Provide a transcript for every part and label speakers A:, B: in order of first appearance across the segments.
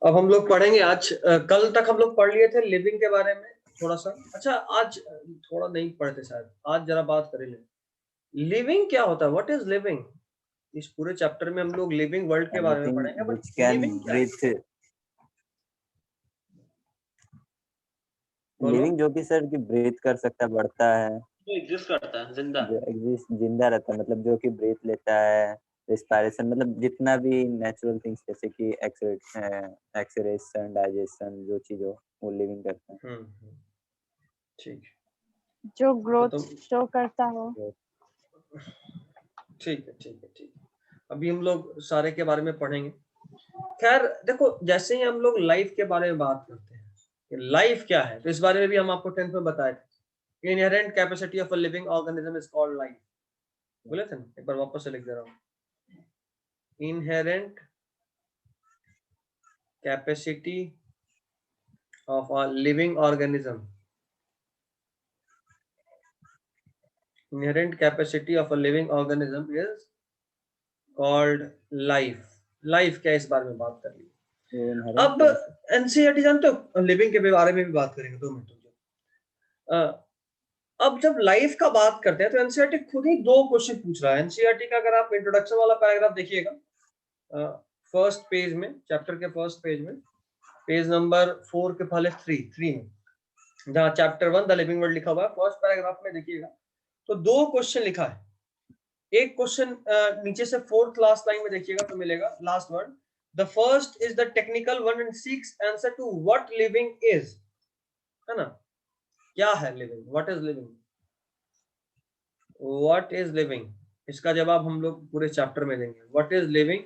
A: अब हम लोग पढ़ेंगे आज। कल तक हम लोग पढ़ लिए थे लिविंग के बारे में थोड़ा सा। अच्छा, आज थोड़ा नहीं पढ़ते शायद, आज जरा बात करेंगे लिविंग क्या होता है, व्हाट इज लिविंग। इस पूरे चैप्टर में हम लोग लिविंग वर्ल्ड के बारे में
B: एनीथिंग
A: पढ़ेंगे, बट
B: व्हिच कैन
A: लिविंग क्या है?
B: ब्रीथ।
A: बोलो।
B: लिविंग जो कि सर की ब्रीथ कर सकता है, बढ़ता है,
A: जो एग्जिस्ट करता है, जिंदा।
B: जो एग्जिस्ट जिंदा रहता है, मतलब जो कि ब्रीथ लेता है, रिस्पायरेशन, मतलब जितना भी नेचुरल थिंग्स जैसे कि एक्सरेशन, डाइजेशन, जो चीज हो वो लिविंग करता है।
A: ठीक है,
C: जो
A: तो
C: ग्रोथ
A: तुम
C: शो करता हो।
A: ठीक है, ठीक है, ठीक है। अभी हम लोग सारे के बारे में पढ़ेंगे। खैर देखो, जैसे ही हम लोग लाइफ के बारे में बात करते हैं कि लाइफ क्या है, तो इस बारे में भी हम आपको 10th में बताए थे। Inherent capacity of a living organism is called life. बोले थे ना, एक बार वापस से लिख दे रहा हूँ। Inherent capacity of a living organism, inherent capacity of a living organism is called life. Life क्या, इस बारे में बात कर ली। अब एनसीईआरटी जानते हो, लिविंग के बारे में भी बात करेंगे 2 मिनट में। अब जब लाइफ का बात करते हैं तो एनसीईआरटी खुद ही 2 क्वेश्चन पूछ रहा है। एनसीईआरटी का अगर आप इंट्रोडक्शन वाला पैराग्राफ देखिएगा, फर्स्ट पेज में, चैप्टर के फर्स्ट पेज में, पेज नंबर 4 के पहले 3 में, जहां चैप्टर 1 द लिविंग वर्ल्ड लिखा हुआ है, फर्स्ट पैराग्राफ में देखिएगा तो 2 क्वेश्चन लिखा है। एक क्वेश्चन नीचे से 4th लास्ट लाइन में देखिएगा तो मिलेगा last word, the first is the technical one and seeks answer to what living is, है ना। क्या है living, what is living, what is living, इसका जवाब हम लोग पूरे चैप्टर में देंगे, व्हाट इज लिविंग।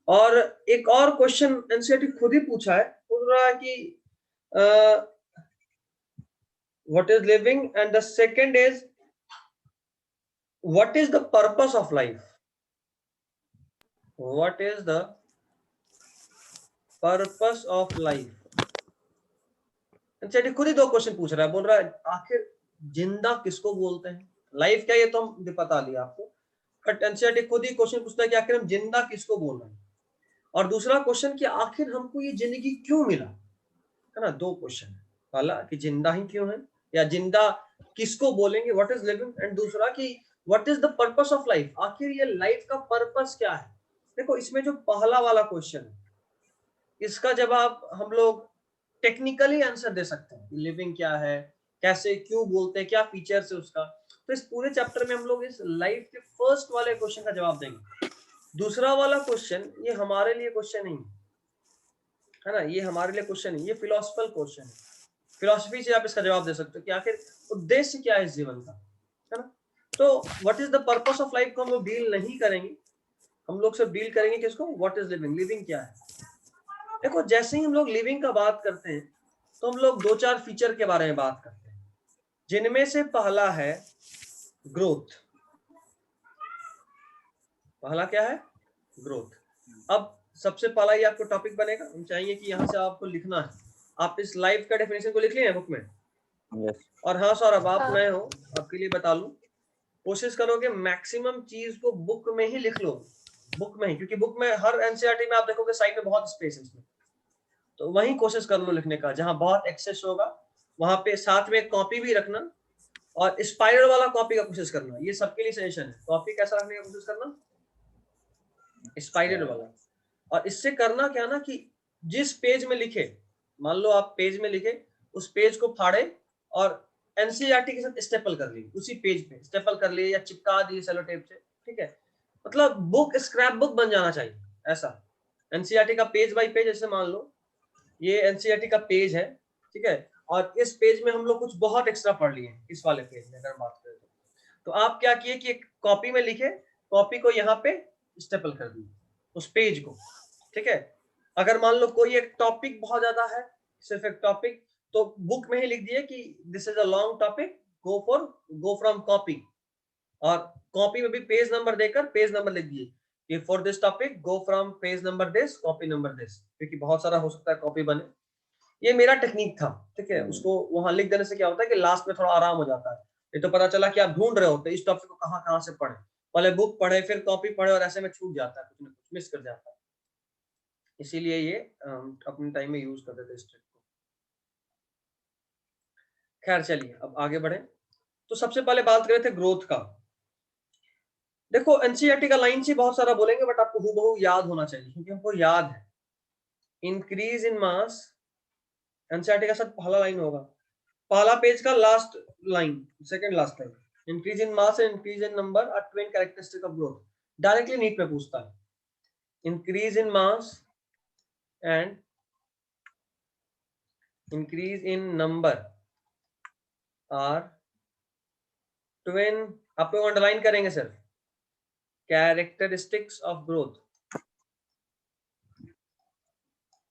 A: और एक और क्वेश्चन एनसीईआरटी खुद ही पूछा है, पूछ रहा है कि what is living, and the second is what is the purpose of life, what is the purpose of life। NCERT खुद ही 2 क्वेश्चन पूछ रहा है, बोल रहा है आखिर जिंदा किसको बोलते हैं। लाइफ क्या, ये तो हम बता दिया आपको, बट एनसीईआरटी खुद ही क्वेश्चन पूछता है कि आखिर हम जिंदा किसको बोल रहे हैं। और दूसरा क्वेश्चन कि आखिर हमको ये जिंदगी क्यों मिला, है ना। 2 क्वेश्चन है, पहला कि जिंदा ही क्यों है या जिंदा किसको बोलेंगे, व्हाट इज लिविंग, एंड दूसरा कि what is the purpose of life, आखिर ये लाइफ का पर्पस क्या है। देखो, इसमें जो पहला वाला क्वेश्चन है इसका जवाब हम लोग टेक्निकली आंसर दे सकते हैं, लिविंग क्या है, कैसे, क्यों बोलते हैं, क्या फीचर्स है उसका। तो इस पूरे चैप्टर में हम लोग इस लाइफ के फर्स्ट वाले क्वेश्चन का जवाब देंगे। दूसरा वाला क्वेश्चन ये हमारे लिए क्वेश्चन नहीं है ना, ये हमारे लिए क्वेश्चन नहीं, ये फिलोसफिकल क्वेश्चन है। फिलोसफी से आप इसका जवाब दे सकते हो कि आखिर उद्देश्य क्या है इस जीवन का, है ना। तो what is the purpose of life को हम लोग डील नहीं करेंगे, हम लोग सिर्फ डील करेंगे किसको, व्हाट इज लिविंग, लिविंग क्या है। देखो, जैसे ही हम लोग लिविंग का बात करते हैं तो हम लोग 2-4 फीचर के बारे में बात करते हैं, जिनमें से पहला है ग्रोथ। पहला क्या है, ग्रोथ। अब सबसे पहला ये आपको टॉपिक बनेगा, हम चाहेंगे कि यहाँ से आपको लिखना है। आप इस लाइफ का डेफिनेशन को लिख लिए बुक में।
B: yes.
A: और हाँ सर, अब आप नए हो, आपके लिए बता लूं, कोशिश करोगे मैक्सिमम चीज को बुक में ही लिख लो, बुक में ही, क्योंकि बुक में हर एनसीईआरटी में आप देखोगे साइड में बहुत स्पेस है इसमें, तो वहीं कोशिश कर लो लिखने का, जहां बहुत एक्सेस होगा वहां पे साथ में एक कॉपी भी रखना, और स्पाइरल वाला कॉपी का कोशिश करना। ये सबके लिए सजेशन है, कॉपी कैसा रखने का कोशिश करना, स्पाइरल वाला। और इससे करना क्या ना कि जिस पेज में लिखे, मान लो आप पेज में लिखे, उस पेज को फाड़े और एनसीईआरटी के साथ स्टेपल कर ली, उसी पेज पे स्टेपल कर लिए या चिपका दिए सेलो टेप से, ठीक है। मतलब बुक स्क्रैप बुक बन जाना चाहिए ऐसा। एनसीईआरटी का पेज बाय पेज, जैसे मान लो ये एनसीईआरटी का पेज है, ठीक है, और इस पेज में हम लोग कुछ बहुत एक्स्ट्रा पढ़ लिए इस वाले पेज में अगर बात करें तो आप क्या किए कि एक कॉपी में लिखे, कॉपी को यहाँ पे स्टेपल कर दिए उस पेज को, ठीक है। अगर मान लो कोई एक टॉपिक बहुत ज्यादा है, सिर्फ एक टॉपिक, तो बुक में ही लिख दिए कि this is a long topic, go from copy, और कॉपी में भी पेज नंबर देकर पेज नंबर लिख दिए कि for this topic go from page number this, copy number this, क्योंकि बहुत सारा हो सकता है कॉपी बने। ये मेरा टेक्निक था, ठीक है। उसको वहां लिख देने से क्या होता है कि लास्ट में थोड़ा आराम हो जाता है। ये तो पता चला कि आप ढूंढ रहे होते इस टॉपिक को कहाँ कहाँ से पढ़े, पहले बुक पढ़े फिर कॉपी पढ़े, और ऐसे में छूट जाता है, कुछ ना कुछ मिस कर जाता है। इसीलिए ये अपने टाइम में यूज करते थे इस ट्रिक को। खैर चलिए अब आगे बढ़े। तो सबसे पहले बात कर रहे थे ग्रोथ का। देखो एनसीईआरटी का लाइन से बहुत सारा बोलेंगे बट आपको हूबहू याद होना चाहिए क्योंकि हमको याद है। इंक्रीज इन मास, एनसीईआरटी का सब पहला लाइन होगा, पहला पेज का last line, second last line. Increase in mass and increase in number are twin characteristic of growth. Directly NEET में पूछता है, increase in mass and increase in number are twin, आप लोग अंडरलाइन करेंगे सिर्फ, कैरेक्टरिस्टिक्स ऑफ ग्रोथ।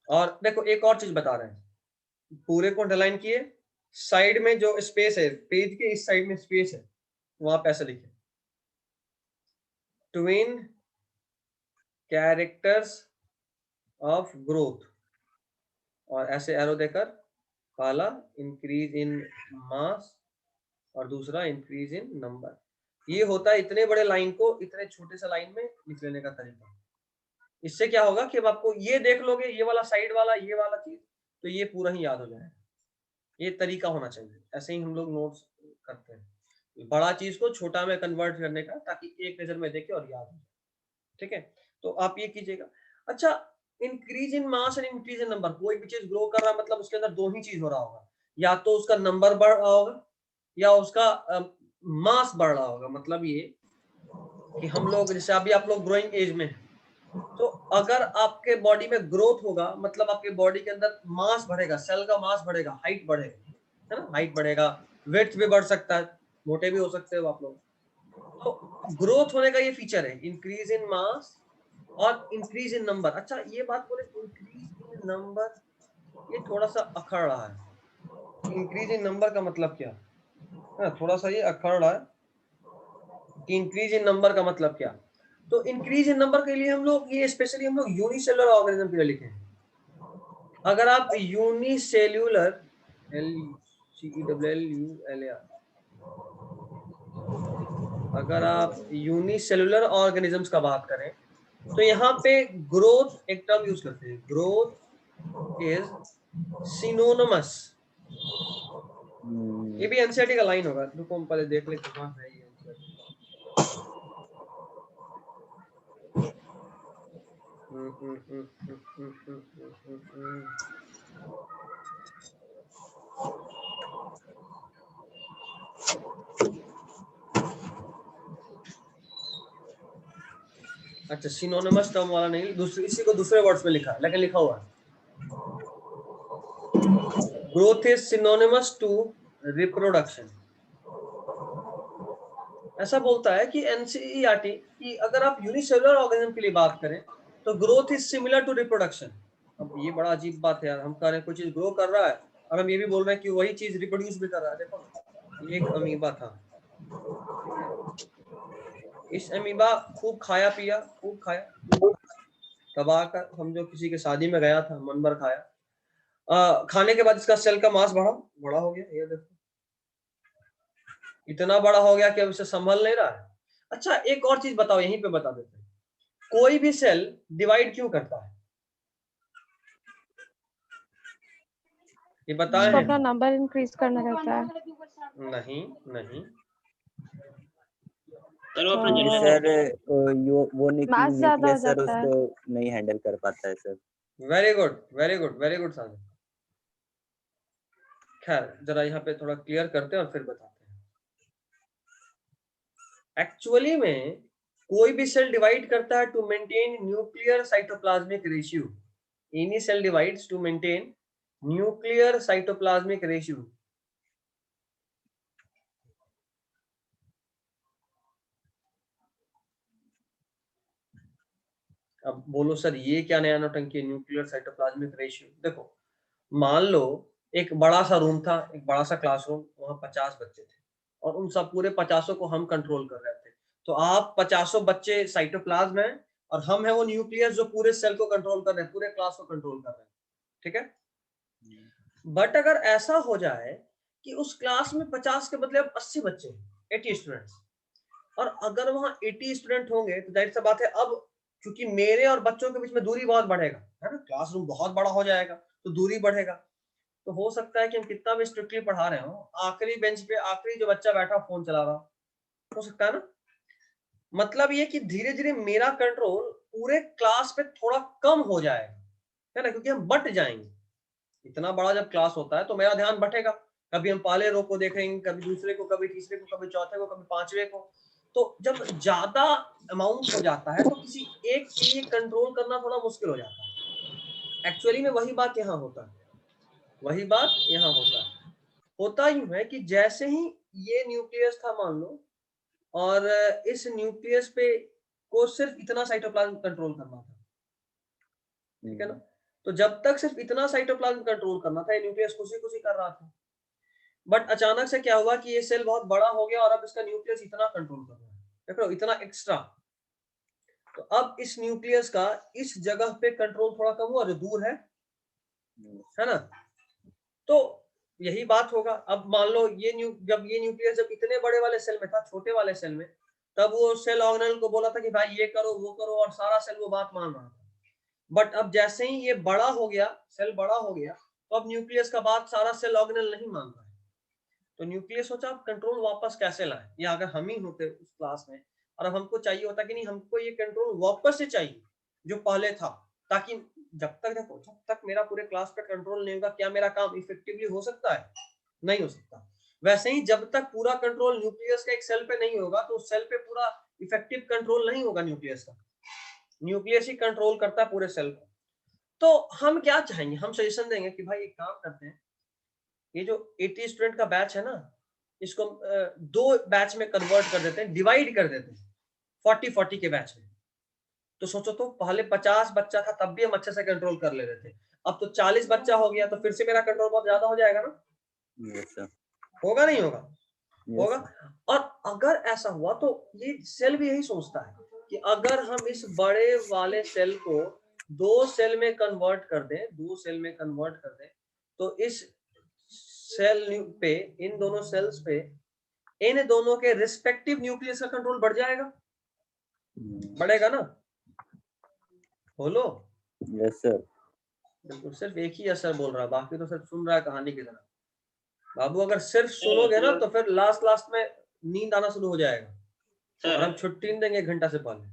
A: और देखो एक और चीज बता रहे हैं, पूरे को अंडरलाइन किए, साइड में जो स्पेस है, पेज के इस साइड में स्पेस है, वहां पे ऐसे लिखे, ट्विन कैरेक्टर्स ऑफ ग्रोथ, और ऐसे एरो देकर, पहला इंक्रीज इन मास और दूसरा इंक्रीज इन नंबर। ये होता है इतने बड़े लाइन को इतने छोटे से लाइन में लिख लेने का तरीका। इससे क्या होगा कि अब आपको ये देख लोगे, ये वाला साइड वाला, ये वाला चीज, तो ये पूरा ही याद हो जाएगा। ये तरीका होना चाहिए, ऐसे ही हम लोग नोट्स करते हैं, बड़ा चीज को छोटा में कन्वर्ट करने का, ताकि एक नजर में देखे और याद हो जाए। ठीक है, तो आप ये कीजिएगा। अच्छा, increase in mass and increase in number, कोई भी चीज ग्रो कर रहा है मतलब उसके अंदर दो ही चीज हो रहा होगा, या तो उसका नंबर बढ़ रहा होगा या उसका मास बढ़ रहा होगा। मतलब ये कि हम लोग जैसे अभी आप लोग ग्रोइंग एज में हैं, तो अगर आपके बॉडी में ग्रोथ होगा मतलब आपके बॉडी के अंदर मास बढ़ेगा, सेल का मास बढ़ेगा, हाइट बढ़ेगा, है ना, हाइट बढ़ेगा, वेट भी बढ़ सकता है, मोटे भी हो सकते हो आप लोग। तो ग्रोथ होने का ये फीचर है, इंक्रीज इन मास और इंक्रीज इन नंबर। अच्छा ये बात बोले, इंक्रीज इन नंबर, ये थोड़ा सा अखड़ रहा है। इंक्रीज इन नंबर का मतलब क्या है, थोड़ा सा ये अखड़ रहा है कि इंक्रीज इन नंबर का मतलब क्या। तो इंक्रीज इन नंबर के लिए हम लोग ये स्पेशली हम लोग यूनिसेलुलर ऑर्गेनिज्म के लिए लिखे हैं। अगर आप यूनिसेल्यूलर, LCELLULAR, अगर आप यूनिसेलुलर ऑर्गेनिजम्स का बात करें तो यहाँ पे ग्रोथ एक टर्म यूज करते हैं, ग्रोथ इज सिनोनिमस। ये भी एनसीईआरटी का लाइन होगा, रुको हम पहले देख लेते कहाँ है ये एनसीईआरटी। अच्छा, सिनोनिमस टर्म वाला नहीं, दूसरे, इसी को दूसरे वर्ड्स में लिखा है, लेकिन लिखा हुआ है growth is synonymous to reproduction. ऐसा बोलता है कि एनसीईआरटी कि अगर आप यूनिसेलुलर ऑर्गेनिज्म के लिए बात करें तो growth is similar to reproduction. अब ये बड़ा अजीब बात है यार, हम कह रहे हैं कोई चीज ग्रो कर रहा है और हम ये भी बोल रहे हैं कि वही चीज रिप्रोड्यूस भी कर रहा है। देखो ये एक अमीबा था, ठीक है, इस अमीबा खूब खाया पिया, खूब खाया, खूब दबा कर, समझो किसी के शादी में गया था, मन भर खाया, खाने के बाद इसका सेल का मास बड़ा हो गया, ये देखो इतना बड़ा हो गया कि अब इसे संभल नहीं रहा है। अच्छा एक और चीज बताओ, यहीं पे बता देते हैं, कोई भी सेल डिवाइड क्यों करता है, ये बताए
C: उसको
A: हैं?
C: अपना नंबर इंक्रीज करना रहता है।
A: नहीं नहीं,
B: सर वो
C: मास ज्यादा हो
B: न्यूक्लियस सर
C: जाता है।
B: उसको नहीं हैंडल कर पाता है sir.
A: Very good very good very good Sajan. खैर जरा यहाँ पे थोड़ा क्लियर करते हैं और फिर बताते हैं। एक्चुअली में कोई भी सेल डिवाइड करता है to maintain nuclear cytoplasmic ratio. Any cell divides to maintain nuclear cytoplasmic ratio. अब बोलो सर ये क्या नया नौटंकी, न्यूक्लियर साइटोप्लाज्मिक रेशियो। देखो मान लो एक बड़ा सा रूम था, एक बड़ा सा क्लासरूम, वहां 50 बच्चे थे और उन सब पूरे 50 को हम कंट्रोल कर रहे थे। तो आप 50 बच्चे साइटोप्लाज्म हैं और हम है वो न्यूक्लियस जो पूरे सेल को कंट्रोल कर रहे हैं, पूरे क्लास को कंट्रोल कर रहे हैं, ठीक है। बट अगर ऐसा हो जाए कि उस क्लास में 50 के बदले अब 80 बच्चे, 80 स्टूडेंट्स, और अगर वहां 80 स्टूडेंट होंगे तो जाहिर सी बात है अब क्योंकि मेरे और बच्चों के बीच में दूरी बहुत बढ़ेगा, है ना, क्लासरूम बहुत बड़ा हो जाएगा तो दूरी बढ़ेगा। तो हो सकता है कि हम कितना भी स्ट्रिक्टली पढ़ा रहे हो, आखिरी बेंच पे आखिरी जो बच्चा बैठा फोन चला रहा हो सकता है ना। मतलब ये कि धीरे धीरे मेरा कंट्रोल पूरे क्लास पे थोड़ा कम हो जाएगा, है ना, क्योंकि हम बट जाएंगे। इतना बड़ा जब क्लास होता है तो मेरा ध्यान बटेगा, कभी हम पहले रो को देखेंगे, कभी दूसरे को, कभी तीसरे को, कभी चौथे को, कभी पांचवे को। तो जब ज्यादा अमाउंट हो जाता है तो किसी एक के लिए कंट्रोल करना थोड़ा मुश्किल हो जाता है। एक्चुअली में वही बात यहाँ होता है, वही बात यहाँ होता है। होता यूं है कि जैसे ही ये न्यूक्लियस था मान लो, और इस न्यूक्लियस पे को सिर्फ इतना साइटोप्लाज्म कंट्रोल करना था, ठीक है ना। तो जब तक सिर्फ इतना साइटोप्लाज्म कंट्रोल करना था, ये न्यूक्लियस खुशी खुशी कर रहा था। बट अचानक से क्या हुआ कि ये सेल बहुत बड़ा हो गया और अब इसका न्यूक्लियस इतना कंट्रोल कर रहा है, देखो इतना एक्स्ट्रा। तो अब इस न्यूक्लियस का इस जगह पे कंट्रोल थोड़ा कम हुआ, जो दूर है ना। तो यही बात होगा। अब मान लो जब ये न्यूक्लियस जब इतने बड़े वाले सेल में था, छोटे वाले सेल में, तब वो सेल ऑर्गेनेल को बोला था कि भाई ये करो वो करो, और सारा सेल वो बात मान रहा था। बट अब जैसे ही ये बड़ा हो गया, सेल बड़ा हो गया, तो अब न्यूक्लियस का बात सारा सेल ऑर्गेनेल नहीं मान रहा है। तो न्यूक्लियस सोचा अब कंट्रोल वापस कैसे लाए, या अगर हम ही होते उस क्लास में और अब हमको चाहिए होता कि नहीं हमको ये कंट्रोल वापस से चाहिए जो पहले था, ताकि जब तक मेरा पूरे क्लास पे कंट्रोल नहीं होगा, क्या मेरा काम इफेक्टिवली हो सकता है? नहीं हो सकता। वैसे ही जब तक पूरा कंट्रोल न्यूक्लियस का एक सेल पे नहीं होगा तो उस सेल पे पूरा इफेक्टिव कंट्रोल नहीं होगा न्यूक्लियस का। न्यूक्लियस ही कंट्रोल करता है पूरे सेल को। तो हम क्या चाहेंगे, हम सजेशन देंगे कि भाई एक काम करते हैं, ये जो 80 स्टूडेंट का बैच है ना, इसको दो बैच में कन्वर्ट कर देते हैं, डिवाइड कर देते हैं 40-40 के बैच में। तो सोचो तो पहले 50 बच्चा था तब भी हम अच्छे से कंट्रोल कर ले रहे थे, अब तो 40 बच्चा हो गया तो फिर से मेरा कंट्रोल बहुत ज्यादा हो जाएगा ना।
B: Yes, sir.
A: होगा नहीं होगा?
B: Yes,
A: होगा।
B: sir.
A: और अगर ऐसा हुआ तो ये सेल भी यही सोचता है कि अगर हम इस बड़े वाले सेल को दो सेल में कन्वर्ट कर दें, तो इस सेल पे, इन दोनों सेल्स पे, इन दोनों के रिस्पेक्टिव न्यूक्लियस का कंट्रोल बढ़ जाएगा, बढ़ेगा ना? बोलो।
B: Yes, sir.
A: बिल्कुल, सिर्फ एक ही असर बोल रहा है, बाकी तो सिर्फ सुन रहा है कहानी की तरह। बाबू अगर सिर्फ सुनोगे ना तो फिर लास्ट में नींद आना शुरू हो जाएगा और हम छुट्टी नहीं देंगे 1 घंटा से पहले।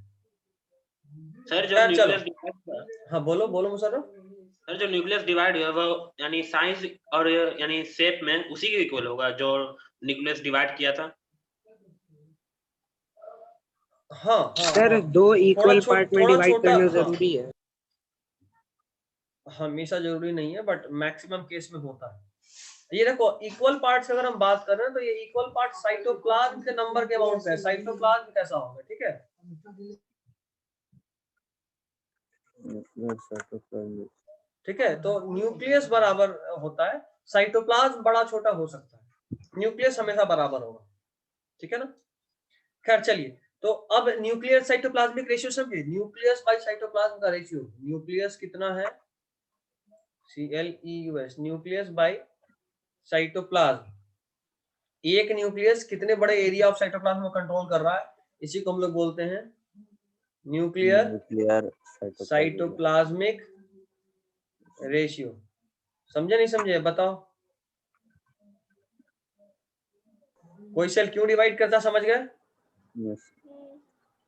D: सर जो
A: चलो
D: न्यूक्लियस डिवाइड,
A: हाँ बोलो मुशर्रफ।
D: सर जो न्यूक्लियस डिवाइड हुआ वो यानी साइज और यानी शेप में उसी के इक्वल होगा जो न्यूक्लियस डिवाइड किया था।
A: हाँ
E: सर दो इक्वल पार्ट में डिवाइड करना जरूरी है।
A: हमेशा जरूरी नहीं है बट मैक्सिमम केस में होता है। ये देखो इक्वल पार्ट्स अगर हम बात कर रहे हैं तो ये इक्वल पार्ट साइटोप्लाज्म के नंबर के अमाउंट पे है। साइटोप्लाज्म कैसा होगा, ठीक है? ठीक है, तो न्यूक्लियस बराबर होता है, साइटोप्लाज्म बड़ा छोटा हो सकता है, न्यूक्लियस हमेशा बराबर होगा, ठीक है ना। खैर चलिए, तो अब न्यूक्लियस साइटोप्लाज्मिक रेशियो समझिए, न्यूक्लियस बाय साइटोप्लाज्म का रेशियो, न्यूक्लियस कितना है, CLEUS, न्यूक्लियस बाय साइटोप्लाज्म। एक न्यूक्लियस कितने बड़े एरिया ऑफ साइटोप्लाज्म को कंट्रोल कर रहा है, इसी को हम लोग बोलते हैं न्यूक्लियर साइटोप्लाज्मिक रेशियो। समझे नहीं समझे बताओ? कोई सेल क्यों डिवाइड करता, समझ गए?
B: Yes.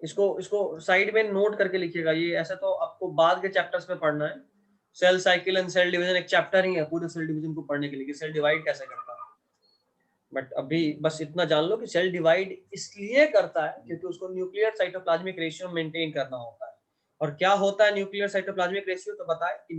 A: इसको साइड में नोट करके लिखिएगा, ये ऐसा तो आपको बाद के चैप्टर्स में पढ़ना है। Cell cycle and cell division एक चैप्टर ही है पूरे सेल डिवीजन को पढ़ने के लिए कि सेल डिवाइड कैसे करता है। बट अभी बस इतना जान लो कि सेल डिवाइड इसलिए करता है क्योंकि उसको न्यूक्लियर साइटोप्लाज्मिक रेशियो मेंटेन करना होता है। और क्या होता है न्यूक्लियर साइटोप्लाज्मिक रेशियो, तो बताए कि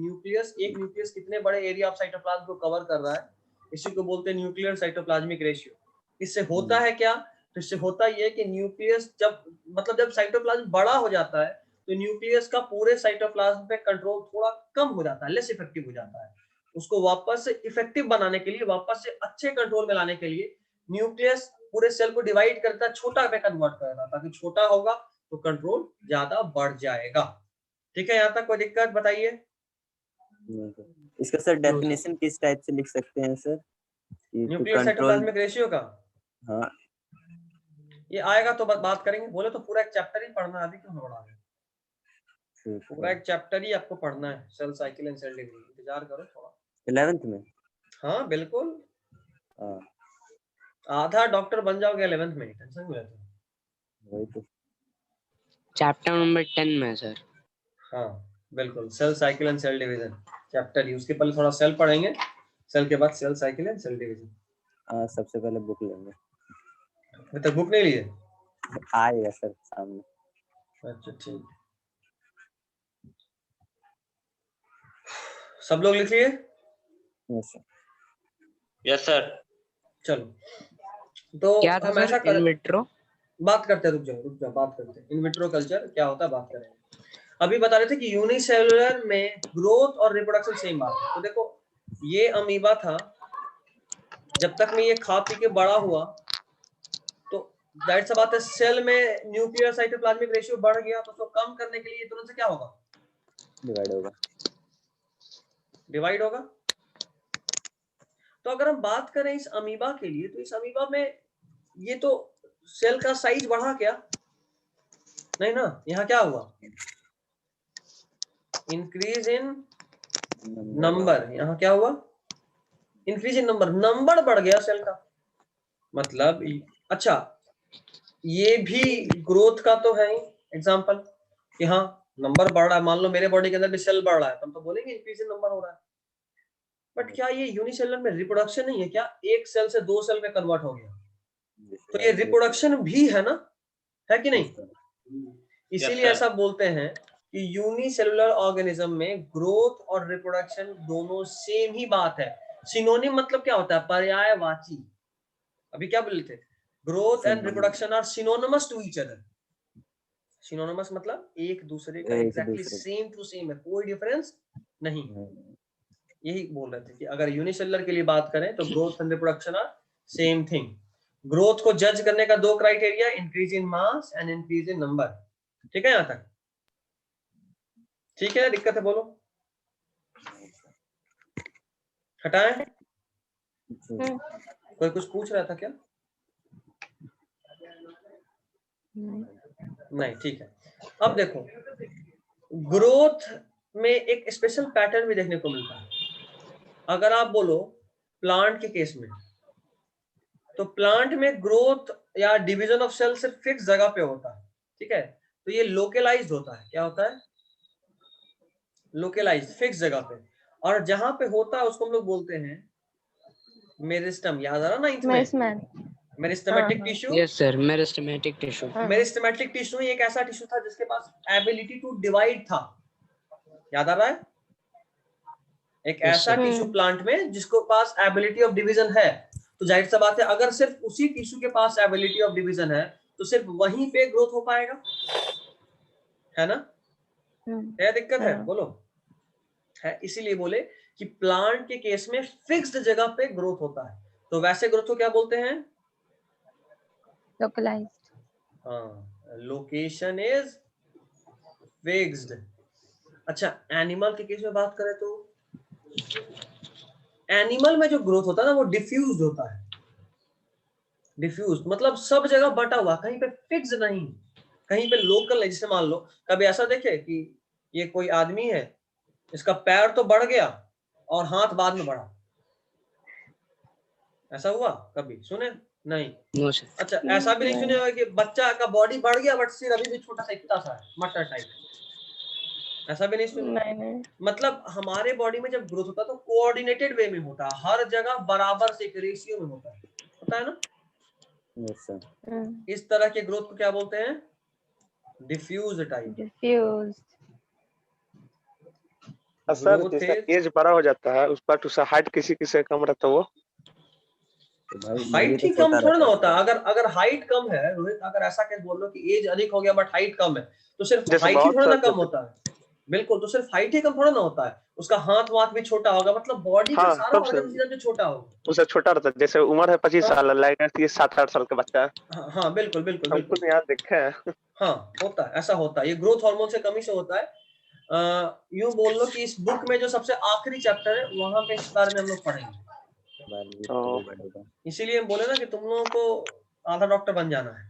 A: एक न्यूक्लियस कितने बड़े एरिया ऑफ साइटोप्लाज्म को कवर कर रहा है, इसी को बोलते हैं न्यूक्लियर साइटोप्लाज्मिक रेशियो। इससे होता है क्या, तो इससे होता ये कि न्यूक्लियस जब साइटोप्लाज्म बड़ा हो जाता है तो न्यूक्लियस का पूरे साइटोप्लाज्म पे कंट्रोल थोड़ा कम हो जाता है, लेस इफेक्टिव हो जाता है। उसको वापस से इफेक्टिव बनाने के लिए, वापस से अच्छे कंट्रोल में लाने के लिए न्यूक्लियस पूरे सेल को डिवाइड करता है, छोटा में कन्वर्ट करता है, ताकि छोटा होगा तो कंट्रोल ज्यादा बढ़ जाएगा। ठीक है, यहाँ तक कोई दिक्कत बताइए?
B: इसका सर डेफिनेशन किस टाइप से लिख सकते हैं सर?
A: न्यूक्लियर साइटोप्लाज्मिक रेशियो का?
B: हाँ,
A: ये आएगा तो बात करेंगे, बोले तो पूरा एक चैप्टर ही पढ़ना है, अभी क्यों बढ़ा रहे हैं? पूरा एक चैप्टर ही आपको पढ़ना है, cell cycle and cell division. इंतजार करो थोड़ा।
B: 11th में?
A: हाँ बिल्कुल,
B: हाँ
A: आधा डॉक्टर बन जाओगे 11th में, टेंशन में रहते हो।
B: वही तो।
E: चैप्टर नंबर 10 में सर।
A: हाँ बिल्कुल, cell cycle and cell division chapter ही। उसके पहले थोड़ा सेल पढ़ेंगे, सेल के बाद cell cycle and cell division.
B: हाँ सबसे पहले बुक लेंगे।
A: अभी तक बुक नहीं लिए?
B: आएगा सर सामने।
A: अच्छा ठीक, सब लोग लिख लिए?
B: Yes sir.
D: Yes sir.
A: चलो तो
E: क्या था
A: हम ऐसा
E: सर?
A: करें,
E: इन विट्रो
A: बात करते हैं, रुक जाओ बात करते हैं। इन विट्रो कल्चर क्या होता है बात करेंगे। अभी बता रहे थे कि यूनिसेलुलर में ग्रोथ और रिप्रोडक्शन सेम बात है। तो देखो ये अमीबा था, जब तक में ये खा पी के बड़ा हुआ तो जाहिर सा बात है सेल में न्यूक्लियर साइटोप्लाज्मिक रेशियो बढ़ गया, तो उसको कम करने के लिए तुरंत से क्या होगा? डिवाइड होगा। तो अगर हम बात करें इस अमीबा के लिए, तो इस अमीबा में ये तो सेल का साइज बढ़ा क्या? नहीं ना, यहाँ क्या हुआ? Increase in number. यहाँ क्या हुआ? इंक्रीज इन नंबर बढ़ गया सेल का। मतलब अच्छा, ये भी ग्रोथ का तो है ही एग्जांपल कि हाँ नंबर बढ़ रहा है। मान लो मेरे बॉडी के अंदर भी सेल बढ़ रहा है, तो हम तो बोलेंगे इंक्रीज इन नंबर हो रहा है। बट क्या ये यूनिसेलुलर में रिप्रोडक्शन नहीं है क्या? एक सेल से 2 सेल में कन्वर्ट हो गया, तो ये रिप्रोडक्शन भी है ना, है कि नहीं? इसीलिए ऐसा बोलते हैं कि यूनिसेलुलर ऑर्गेनिज्म में ग्रोथ और रिप्रोडक्शन दोनों सेम ही बात है। सिनोनिम मतलब क्या होता है? पर्यायवाची। अभी क्या बोले थे? Growth and reproduction are synonymous to each other. Synonymous मतलब एक दूसरे का एग्जैक्टली सेम टू सेम है, कोई डिफरेंस नहीं। यही बोल रहे थे कि अगर यूनिसेलुलर के लिए बात करें तो growth and reproduction are same thing. Growth को जज करने का 2 criteria, increase in mass and increase in number. ठीक है यहां तक? ठीक है, दिक्कत है बोलो, हटाएं? कोई कुछ पूछ रहा था क्या? नहीं, ठीक है। अब देखो ग्रोथ में एक स्पेशल पैटर्न भी देखने को मिलता है। अगर आप बोलो प्लांट के केस में, तो प्लांट में ग्रोथ या डिवीजन ऑफ सेल सिर्फ फिक्स जगह पे होता है, ठीक है? तो ये लोकलाइज्ड होता है। क्या होता है? लोकलाइज्ड, फिक्स जगह पे। और जहां पे होता है उसको हम लोग बोलते हैं मेरिस्टम। याद आ रहा ना 9th में? Meristematic tissue.
E: Yes sir, meristematic tissue.
A: Meristematic tissue एक ऐसा टिश्यू था जिसके पास एबिलिटी टू डिवाइड था। याद आ रहा है? एक ऐसा टिश्यू प्लांट में जिसको पास एबिलिटी ऑफ डिवीजन है। तो जाहिर सा बात है अगर सिर्फ उसी टिश्यू के पास एबिलिटी ऑफ डिवीजन है तो सिर्फ वहीं पे ग्रोथ हो पाएगा, है ना? क्या दिक्कत है बोलो? है, इसीलिए बोले कि प्लांट के केस में फिक्स्ड जगह पे ग्रोथ होता है। तो वैसे ग्रोथ को क्या बोलते हैं?
C: लोकलाइज्ड।
A: हाँ, लोकेशन इज फिक्स्ड। अच्छा, एनिमल के केस में बात करें तो एनिमल में जो ग्रोथ होता है ना वो डिफ्यूज्ड होता है। डिफ्यूज्ड मतलब सब जगह बटा हुआ, कहीं पे फिक्स नहीं, कहीं पे लोकल नहीं। जैसे मान लो कभी ऐसा देखे कि ये कोई आदमी है, इसका पैर तो बढ़ गया और हाथ बाद में बढ़ा, ऐसा हुआ कभी? सुने? नहीं।
E: No sir.
A: अच्छा, ऐसा भी नहीं सुने होगा कि बच्चा का बॉडी बढ़ गया बट सिर अभी भी छोटा सा इतना सा है, मटर टाइप? ऐसा भी नहीं सुने?
C: नहीं।
A: मतलब हमारे बॉडी में जब ग्रोथ होता है तो कोऑर्डिनेटेड वे में होता है, हर जगह बराबर से एक रेशियो में होता है ना?
B: Yes sir.
A: इस तरह के ग्रोथ को क्या बोलते हैं? Diffuse type.
C: डिफ्यूज।
F: सर जैसा एज बड़ा हो जाता है उस पर उसका हाइट किसी किसी कम रहता है, वो
A: हाइट ही कम थोड़ा ना होता। अगर हाइट कम है रोहित, अगर ऐसा कह बोल लो कि एज अधिक हो गया बट हाइट कम है, तो सिर्फ हाइट ही थोड़ा ना कम होता है। बिल्कुल, तो सिर्फ हाइट ही कम थोड़ा ना होता है, उसका हाथ वाथ भी छोटा होगा, मतलब बॉडी का सारा ऑर्गन भी छोटा होगा।
F: उससे छोटा रहता है। जैसे उम्र है 25 साल, लाइक 7-8 साल का बच्चा है।
A: हाँ बिल्कुल बिल्कुल बिल्कुल।
F: हमको याद देखे हैं।
A: हाँ होता है, ऐसा होता है। ये ग्रोथ हार्मोन से कमी से होता है। यूं बोल लो कि इस बुक में जो सबसे आखिरी चैप्टर है वहां पे इस बारे में हम लोग पढ़ेंगे। इसीलिए हम बोले ना कि तुम लोगों को आधा डॉक्टर बन जाना है।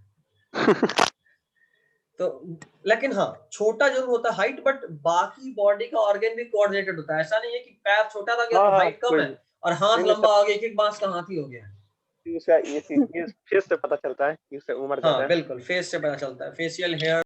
A: तो लेकिन हाँ छोटा जरूर होता है हाइट, बट बाकी बॉडी का ऑर्गन भी कोऑर्डिनेटेड होता है। ऐसा नहीं है कि पैर छोटा था
F: हाँ,
A: हाइट कम है और हाथ
F: नहीं,
A: लंबा आ गया, एक एक बांस का हाथ ही हो गया।
F: उसका ये फेस से पता चलता है कि उससे उम्र ज्यादा
A: हाँ
F: है।
A: बिल्कुल, फेस से पता चलता है, फेशियल हेयर